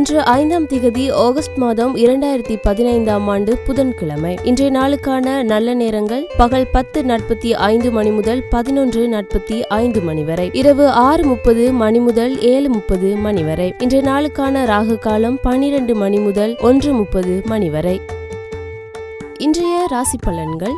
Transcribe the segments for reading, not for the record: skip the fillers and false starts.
இன்று 5ஆம் திகதி ஆகஸ்ட் மாதம் 2015ஆம் ஆண்டு புதன்கிழமை. இன்றைய நாளுக்கான நல்ல நேரங்கள் பகல் 10:45 மணி முதல் 11:45 மணி வரை, இரவு 6:30 மணி முதல் 7:30 மணி வரை. இன்றைய நாளுக்கான ராகு காலம் 12 மணி முதல் 1:30 மணி வரை. இன்றைய ராசி பலன்கள்.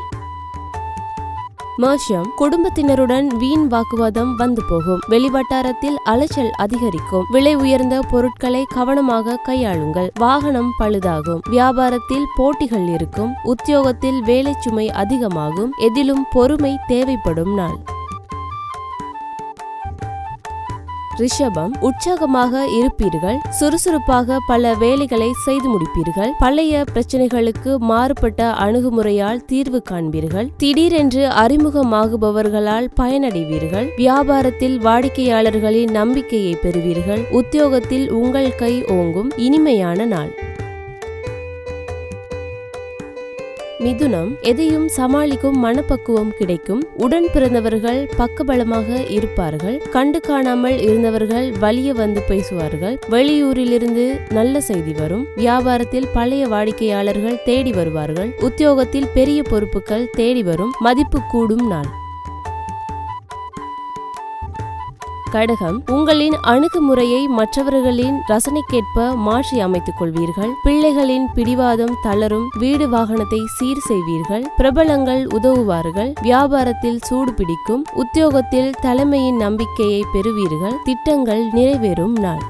மேஷம், குடும்பத்தினருடன் வீண் வாக்குவாதம் வந்து போகும். வெளிவட்டாரத்தில் அலைச்சல் அதிகரிக்கும். விலை உயர்ந்த பொருட்களை கவனமாக கையாளுங்கள். வாகனம் பழுதாகும். வியாபாரத்தில் போட்டிகள் இருக்கும். உத்தியோகத்தில் வேலை சுமை அதிகமாகும். எதிலும் பொறுமை தேவைப்படும் நாள். ரிஷபம், உற்சாகமாக இருப்பீர்கள். சுறுசுறுப்பாக பல வேலைகளை செய்து முடிப்பீர்கள். பழைய பிரச்சனைகளுக்கு மாறுபட்ட அணுகுமுறையால் தீர்வு காண்பீர்கள். திடீரென்று அறிமுகமாகுபவர்களால் பயனடைவீர்கள். வியாபாரத்தில் வாடிக்கையாளர்களின் நம்பிக்கையை பெறுவீர்கள். உத்தியோகத்தில் உங்கள் கை ஓங்கும். இனிமையான நாள். மிதுனம், எதையும் சமாளிக்கும் மனப்பக்குவம் கிடைக்கும். உடன் பிறந்தவர்கள் பக்கபலமாக இருப்பார்கள். கண்டு காணாமல் இருந்தவர்கள் வலிய வந்து பேசுவார்கள். வெளியூரிலிருந்து நல்ல செய்தி வரும். வியாபாரத்தில் பழைய வாடிக்கையாளர்கள் தேடி வருவார்கள். உத்தியோகத்தில் பெரிய பொறுப்புகள் தேடி வரும். மதிப்பு கூடும் நாள். கடகம், உங்களின் அணுகுமுறையை மற்றவர்களின் ரசனைக்கேற்ப மாற்றி அமைத்துக் கொள்வீர்கள். பிள்ளைகளின் பிடிவாதம் தளரும். வீடு வாகனத்தை சீர் செய்வீர்கள். பிரபலங்கள் உதவுவார்கள். வியாபாரத்தில் சூடு பிடிக்கும். உத்தியோகத்தில் தலைமையின் நம்பிக்கையை பெறுவீர்கள். திட்டங்கள் நிறைவேறும் நாள்.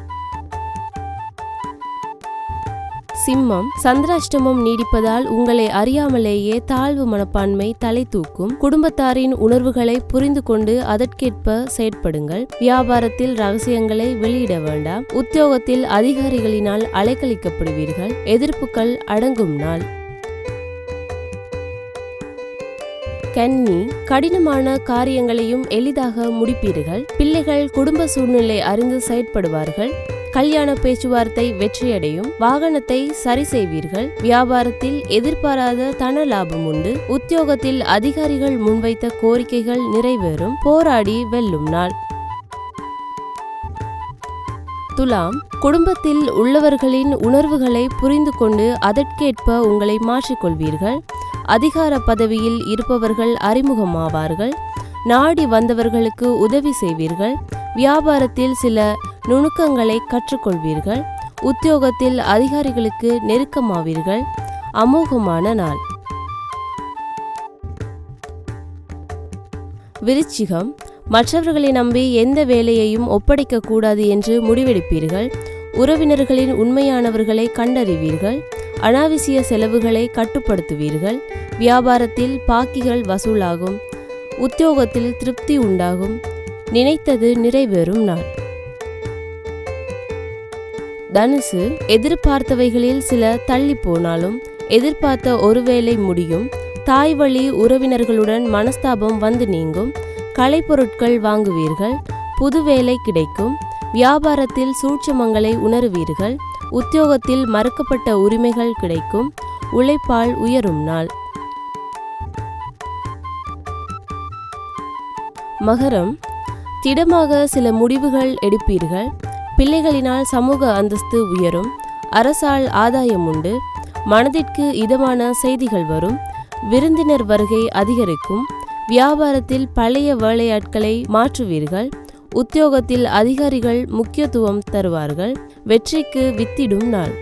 சிம்மம், சந்திராஷ்டமம் நீடிப்பதால் உங்களை அறியாமலேயே தாழ்வு மனப்பான்மை தலை தூக்கும். குடும்பத்தாரின் உணர்வுகளை புரிந்து கொண்டு அதற்கேற்ப செயற்படுங்கள். வியாபாரத்தில் ரகசியங்களை வெளியிட வேண்டாம். உத்தியோகத்தில் அதிகாரிகளினால் அலைக்கழிக்கப்படுவீர்கள். எதிர்ப்புகள் அடங்கும் நாள். கன்னி, கடினமான காரியங்களையும் எளிதாக முடிப்பீர்கள். பிள்ளைகள் குடும்ப சூழ்நிலை அறிந்து செயற்படுவார்கள். கல்யாண பேச்சுவார்த்தை வெற்றியடையும். வாகனத்தை சரி செய்வீர்கள். வியாபாரத்தில் எதிர்பாராத தன லாபம் உண்டு. உத்தியோகத்தில் அதிகாரிகள் முன்வைத்த கோரிக்கைகள் நிறைவேறும். போராடி வெல்லும் நாள். துலாம், குடும்பத்தில் உள்ளவர்களின் உணர்வுகளை புரிந்து கொண்டு அதற்கேற்ப உங்களை மாற்றிக்கொள்வீர்கள். அதிகார பதவியில் இருப்பவர்கள் அறிமுகமாவார்கள். நாடி வந்தவர்களுக்கு உதவி செய்வீர்கள். வியாபாரத்தில் சில நுணுக்கங்களை கற்றுக்கொள்வீர்கள். உத்தியோகத்தில் அதிகாரிகளுக்கு நெருக்கமாவீர்கள். அமோகமான நாள். விருச்சிகம், மற்றவர்களை நம்பி எந்த வேலையையும் ஒப்படைக்க கூடாது என்று முடிவெடுப்பீர்கள். உறவினர்களின் உண்மையானவர்களை கண்டறிவீர்கள். அனாவசிய செலவுகளை கட்டுப்படுத்துவீர்கள். வியாபாரத்தில் பாக்கிகள் வசூலாகும். உத்தியோகத்தில் திருப்தி உண்டாகும். நினைத்தது நிறைவேறும் நாள். தனுசு, எதிர்பார்த்தவைகளில் சில தள்ளி போனாலும் எதிர்பார்த்த ஒருவேளை முடியும். தாய் வழி உறவினர்களுடன் மனஸ்தாபம் வந்து நீங்கும். கலைப்பொருட்கள் வாங்குவீர்கள். புது வேலை கிடைக்கும். வியாபாரத்தில் சூட்சமங்களை உணருவீர்கள். உத்தியோகத்தில் மறுக்கப்பட்ட உரிமைகள் கிடைக்கும். உழைப்பால் உயரும் நாள். மகரம், திடமாக சில முடிவுகள் எடுப்பீர்கள். பிள்ளைகளினால் சமூக அந்தஸ்து உயரும். அரசால் ஆதாயம் உண்டு. மனதிற்கு இதமான செய்திகள் வரும். விருந்தினர் வருகை அதிகரிக்கும். வியாபாரத்தில் பழைய வேலையாட்களை மாற்றுவீர்கள். உத்தியோகத்தில் அதிகாரிகள் முக்கியத்துவம் தருவார்கள். வெற்றிக்கு வித்திடும் நாள்.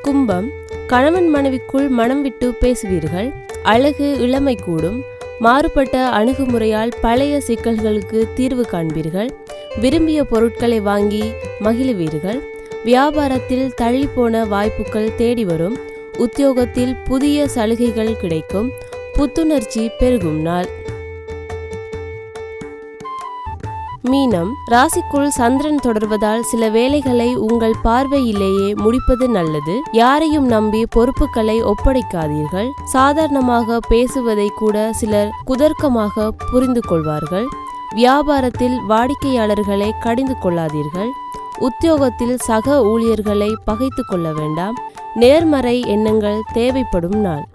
கும்பம், கணவன் மனைவிக்குள் மனம் விட்டு பேசுவீர்கள். அழகு இளமை கூடும். மாறுபட்ட அணுகுமுறையால் பழைய சிக்கல்களுக்கு தீர்வு காண்பீர்கள். விரும்பிய பொருட்களை வாங்கி மகிழுவீர்கள். வியாபாரத்தில் தள்ளிப்போன வாய்ப்புகள் தேடி வரும். உத்தியோகத்தில் புதிய சலுகைகள் கிடைக்கும். புத்துணர்ச்சி பெருகும் நாள். மீனம், ராசிக்குள் சந்திரன் தொடர்வதால் சில வேலைகளை உங்கள் பார்வையிலேயே முடிப்பது நல்லது. யாரையும் நம்பி பொறுப்புகளை ஒப்படைக்காதீர்கள். சாதாரணமாக பேசுவதை கூட சிலர் குதர்க்கமாக புரிந்து கொள்வார்கள். வியாபாரத்தில் வாடிக்கையாளர்களை கடிந்து கொள்ளாதீர்கள். உத்தியோகத்தில் சக ஊழியர்களை பகைத்து கொள்ள வேண்டாம். நேர்மறை எண்ணங்கள் தேவைப்படும் நாள்.